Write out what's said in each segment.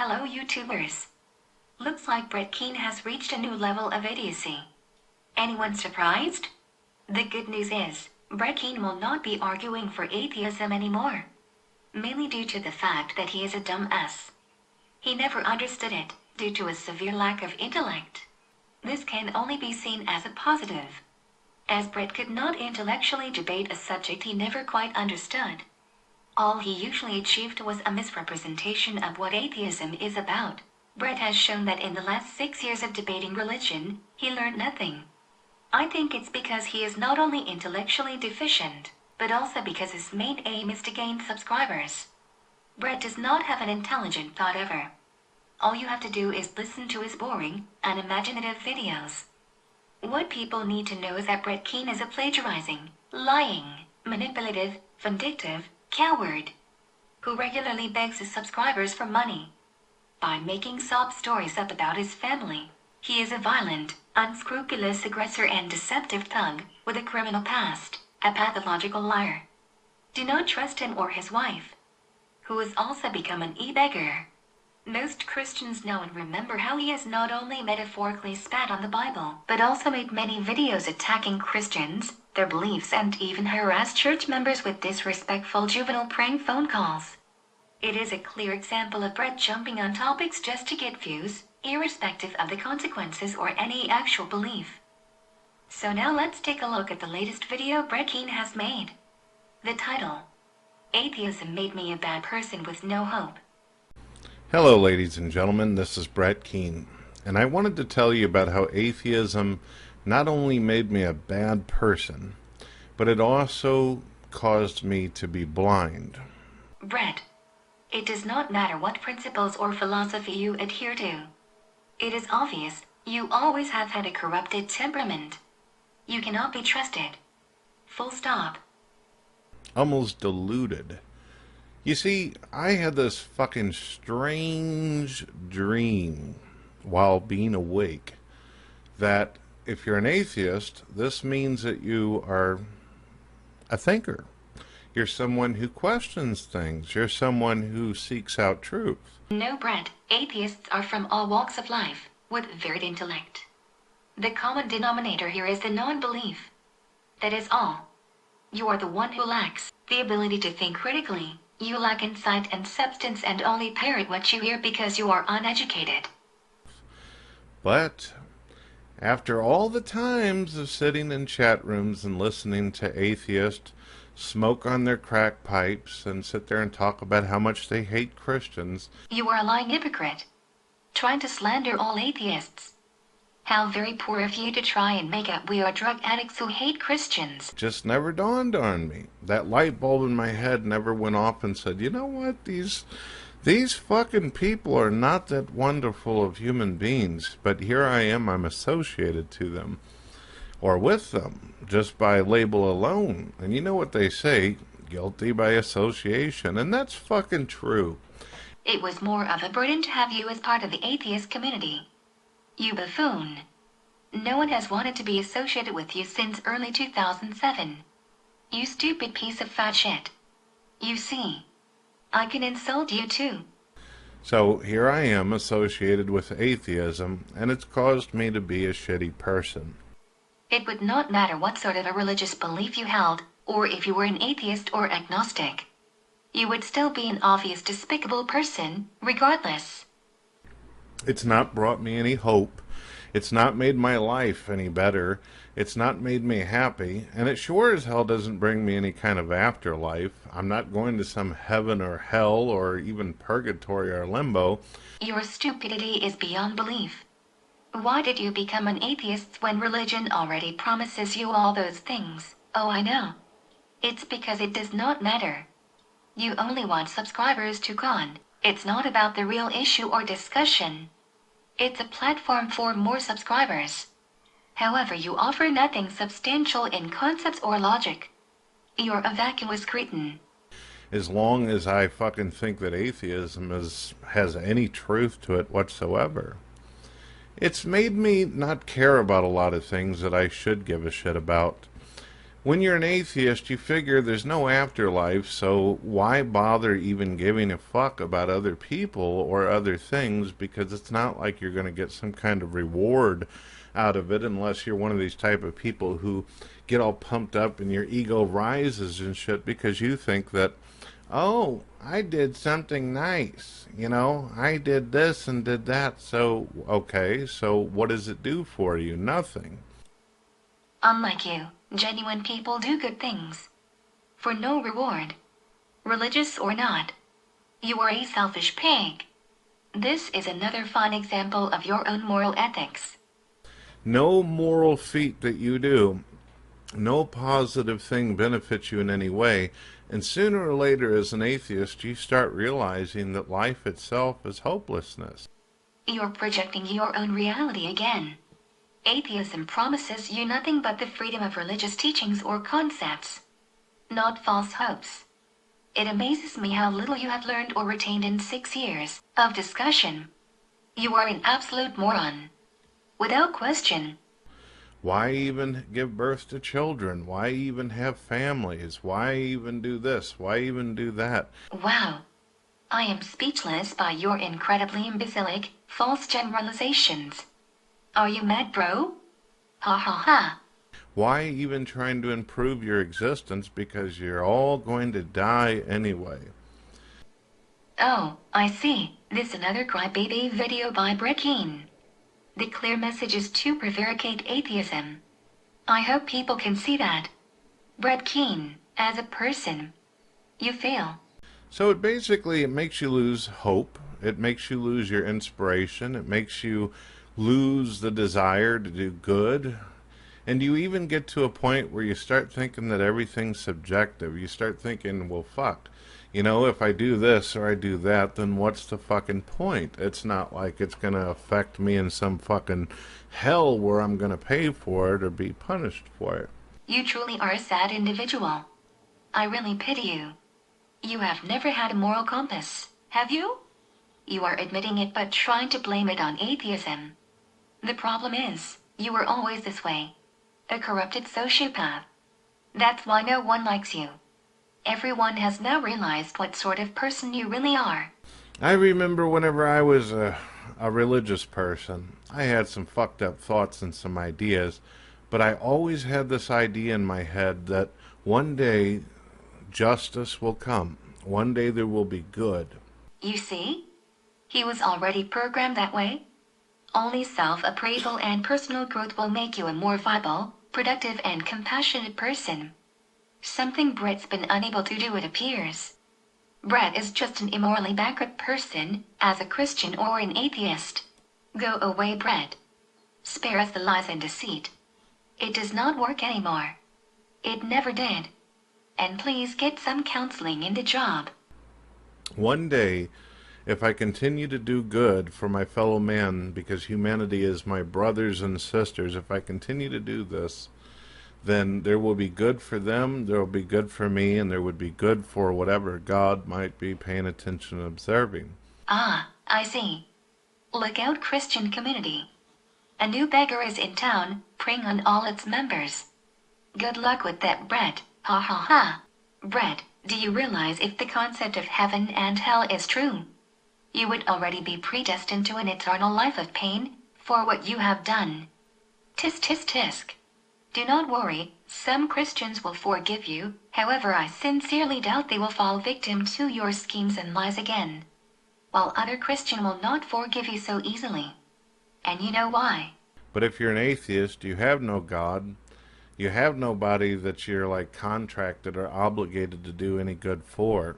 Hello YouTubers. Looks like Brett Keanes has reached a new level of idiocy. Anyone surprised? The good news is, Brett Keanes will not be arguing for atheism anymore. Mainly due to the fact that he is a dumb ass. He never understood it, due to a severe lack of intellect. This can only be seen as a positive, as Brett could not intellectually debate a subject he never quite understood. All he usually achieved was a misrepresentation of what atheism is about. Brett has shown that in the last 6 years of debating religion, he learned nothing. I think it's because he is not only intellectually deficient, but also because his main aim is to gain subscribers. Brett does not have an intelligent thought ever. All you have to do is listen to his boring, unimaginative videos. What people need to know is that Brett Keanes is a plagiarizing, lying, manipulative, vindictive coward who regularly begs his subscribers for money. By making sob stories up about his family, he is a violent, unscrupulous aggressor and deceptive thug with a criminal past, a pathological liar. Do not trust him or his wife, who has also become an e-beggar. Most Christians know and remember how he has not only metaphorically spat on the Bible, but also made many videos attacking Christians, their beliefs, and even harassed church members with disrespectful juvenile prank phone calls. It is a clear example of Brett jumping on topics just to get views, irrespective of the consequences or any actual belief. So now let's take a look at the latest video Brett Keanes has made. The title: Atheism Made Me a Bad Person with No Hope. Hello ladies and gentlemen, this is Brett Keanes, and I wanted to tell you about how atheism not only made me a bad person, but it also caused me to be blind. Brett, it does not matter what principles or philosophy you adhere to. It is obvious, you always have had a corrupted temperament. You cannot be trusted. Full stop. Almost deluded. You see, I had this fucking strange dream while being awake that if you're an atheist, this means that you are a thinker. You're someone who questions things. You're someone who seeks out truth. No, Brett. Atheists are from all walks of life, with varied intellect. The common denominator here is the non-belief. That is all. You are the one who lacks the ability to think critically. You lack insight and substance and only parrot what you hear because you are uneducated. But after all the times of sitting in chat rooms and listening to atheists smoke on their crack pipes and sit there and talk about how much they hate Christians. You are a lying hypocrite, trying to slander all atheists. How very poor of you to try and make out we are drug addicts who hate Christians. Just never dawned on me. That light bulb in my head never went off and said, you know what, these fucking people are not that wonderful of human beings, but here I am, I'm associated to them, or with them, just by label alone. And you know what they say, guilty by association, and that's fucking true. It was more of a burden to have you as part of the atheist community. You buffoon. No one has wanted to be associated with you since early 2007. You stupid piece of fat shit. You see, I can insult you too. So here I am associated with atheism, and it's caused me to be a shitty person. It would not matter what sort of a religious belief you held, or if you were an atheist or agnostic. You would still be an obvious despicable person, regardless. It's not brought me any hope. It's not made my life any better. It's not made me happy. And it sure as hell doesn't bring me any kind of afterlife. I'm not going to some heaven or hell or even purgatory or limbo. Your stupidity is beyond belief. Why did you become an atheist when religion already promises you all those things? Oh, I know. It's because it does not matter. You only want subscribers to con. It's not about the real issue or discussion. It's a platform for more subscribers. However, you offer nothing substantial in concepts or logic. You're a vacuous cretin. As long as I fucking think that atheism has any truth to it whatsoever. It's made me not care about a lot of things that I should give a shit about. When you're an atheist, you figure there's no afterlife, so why bother even giving a fuck about other people or other things? Because it's not like you're going to get some kind of reward out of it unless you're one of these type of people who get all pumped up and your ego rises and shit because you think that, oh, I did something nice. I did this and did that. So, okay, so what does it do for you? Nothing. Unlike you, genuine people do good things. For no reward. Religious or not. You are a selfish pig. This is another fine example of your own moral ethics. No moral feat that you do, no positive thing benefits you in any way, and sooner or later as an atheist you start realizing that life itself is hopelessness. You're projecting your own reality again. Atheism promises you nothing but the freedom of religious teachings or concepts, not false hopes. It amazes me how little you have learned or retained in 6 years of discussion. You are an absolute moron. Without question. Why even give birth to children? Why even have families? Why even do this? Why even do that? Wow. I am speechless by your incredibly imbecilic, false generalizations. Are you mad, bro? Ha ha ha. Why even trying to improve your existence because you're all going to die anyway? Oh, I see. This another crybaby video by Brett Keanes. The clear message is to prevaricate atheism. I hope people can see that. Brett Keanes, as a person, you fail. So it makes you lose hope. It makes you lose your inspiration. It makes you lose the desire to do good. And you even get to a point where you start thinking that everything's subjective. You start thinking, well, fuck. If I do this or I do that, then what's the fucking point? It's not like it's going to affect me in some fucking hell where I'm going to pay for it or be punished for it. You truly are a sad individual. I really pity you. You have never had a moral compass, have you? You are admitting it but trying to blame it on atheism. The problem is, you were always this way. A corrupted sociopath. That's why no one likes you. Everyone has now realized what sort of person you really are. I remember whenever I was a religious person, I had some fucked up thoughts and some ideas, but I always had this idea in my head that one day justice will come. One day there will be good. You see? He was already programmed that way. Only self-appraisal and personal growth will make you a more viable, productive, and compassionate person. Something Brett's been unable to do, it appears. Brett is just an immorally bankrupt person, as a Christian or an atheist. Go away, Brett. Spare us the lies and deceit. It does not work anymore. It never did. And please get some counseling in the job. One day, if I continue to do good for my fellow man, because humanity is my brothers and sisters, if I continue to do this, then there will be good for them, there will be good for me, and there would be good for whatever God might be paying attention and observing. Ah, I see. Look out, Christian community. A new beggar is in town, preying on all its members. Good luck with that, Brett. Ha ha ha. Brett, do you realize if the concept of heaven and hell is true, you would already be predestined to an eternal life of pain for what you have done? Tisk tisk tisk. Do not worry, some Christians will forgive you, however I sincerely doubt they will fall victim to your schemes and lies again. While other Christians will not forgive you so easily. And you know why. But if you're an atheist, you have no God, you have nobody that you're like contracted or obligated to do any good for.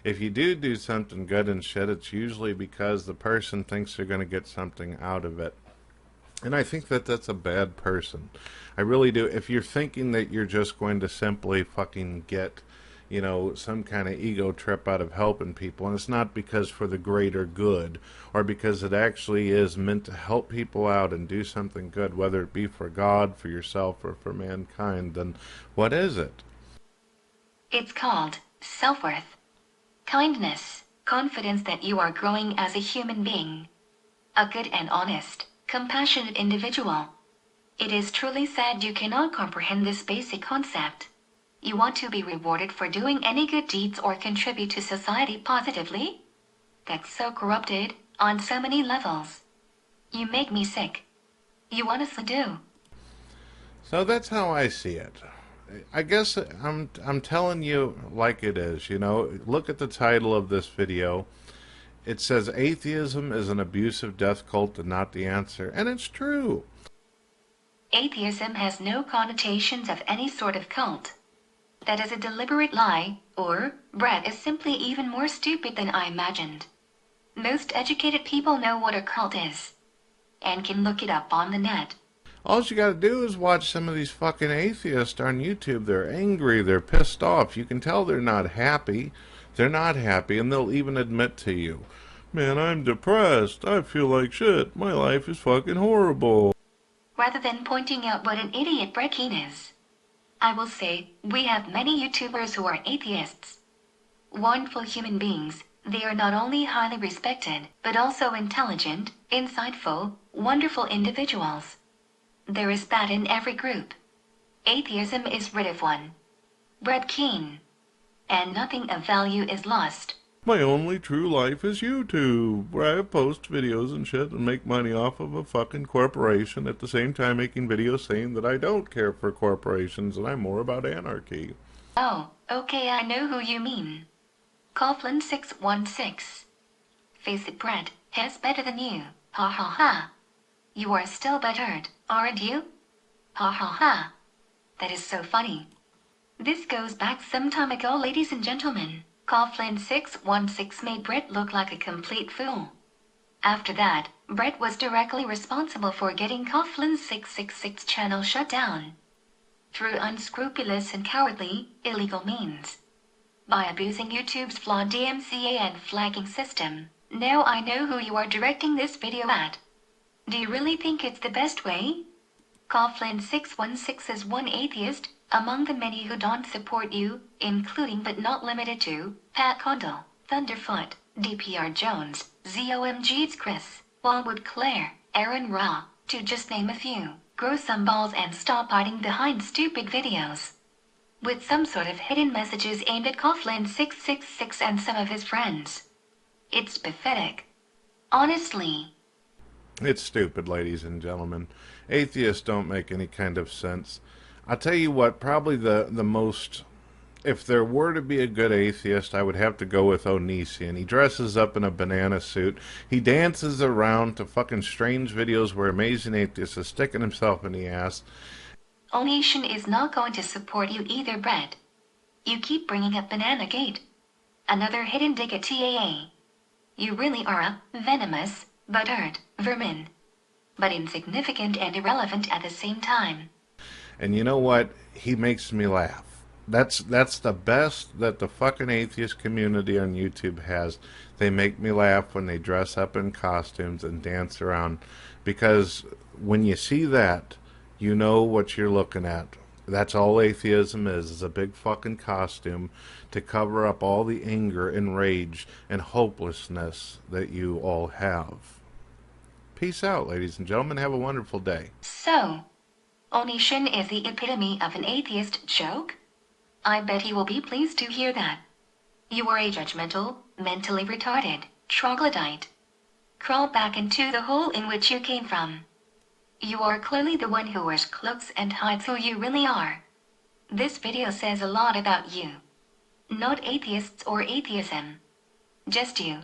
If you do something good and shit, it's usually because the person thinks they're going to get something out of it. And I think that that's a bad person. I really do. If you're thinking that you're just going to simply fucking get, some kind of ego trip out of helping people, and it's not because for the greater good, or because it actually is meant to help people out and do something good, whether it be for God, for yourself, or for mankind, then what is it? It's called self-worth. Kindness, confidence that you are growing as a human being. A good and honest, compassionate individual. It is truly sad you cannot comprehend this basic concept. You want to be rewarded for doing any good deeds or contribute to society positively? That's so corrupted, on so many levels. You make me sick. You honestly do. So that's how I see it. I guess I'm telling you like it is, you know. Look at the title of this video. It says atheism is an abusive death cult and not the answer, and it's true. Atheism has no connotations of any sort of cult. That is a deliberate lie, or Brett is simply even more stupid than I imagined. Most educated people know what a cult is, and can look it up on the net. All you gotta do is watch some of these fucking atheists on YouTube. They're angry, they're pissed off. You can tell they're not happy. They're not happy, and they'll even admit to you, man, I'm depressed. I feel like shit. My life is fucking horrible. Rather than pointing out what an idiot Brett Keanes is, I will say we have many YouTubers who are atheists. Wonderful human beings. They are not only highly respected, but also intelligent, insightful, wonderful individuals. There is bad in every group. Atheism is rid of one. Brett Keanes. And nothing of value is lost. My only true life is YouTube, where I post videos and shit and make money off of a fucking corporation, at the same time making videos saying that I don't care for corporations and I'm more about anarchy. Oh, okay, I know who you mean. Coughlin 616. Face it, Brett, he's better than you. Ha ha ha. You are still bettered, aren't you? Ha ha ha. That is so funny. This goes back some time ago, ladies and gentlemen. Coughlin 616 made Brett look like a complete fool. After that, Brett was directly responsible for getting Coughlin 666 channel shut down. Through unscrupulous and cowardly, illegal means. By abusing YouTube's flawed DMCA and flagging system. Now I know who you are directing this video at. Do you really think it's the best way? Coughlin 616 is one atheist among the many who don't support you, including but not limited to Pat Condell, Thunderfoot, DPR Jones, ZOMG's Chris, Wildwood Claire, Aaron Ra, to just name a few. Grow some balls and stop hiding behind stupid videos. With some sort of hidden messages aimed at Coughlin 666 and some of his friends. It's pathetic. Honestly. It's stupid, ladies and gentlemen. Atheists don't make any kind of sense. I'll tell you what, probably the most, if there were to be a good atheist, I would have to go with Onision. He dresses up in a banana suit. He dances around to fucking strange videos where Amazing Atheist is sticking himself in the ass. Onision is not going to support you either, Brett. You keep bringing up Banana Gate. Another hidden dig at TAA. You really are a venomous, butthurt vermin. But insignificant and irrelevant at the same time. And you know what? He makes me laugh. That's the best that the fucking atheist community on YouTube has. They make me laugh when they dress up in costumes and dance around. Because when you see that, you know what you're looking at. That's all atheism is a big fucking costume to cover up all the anger and rage and hopelessness that you all have. Peace out, ladies and gentlemen. Have a wonderful day. So, Onision is the epitome of an atheist joke? I bet he will be pleased to hear that. You are a judgmental, mentally retarded, troglodyte. Crawl back into the hole in which you came from. You are clearly the one who wears cloaks and hides who you really are. This video says a lot about you. Not atheists or atheism. Just you.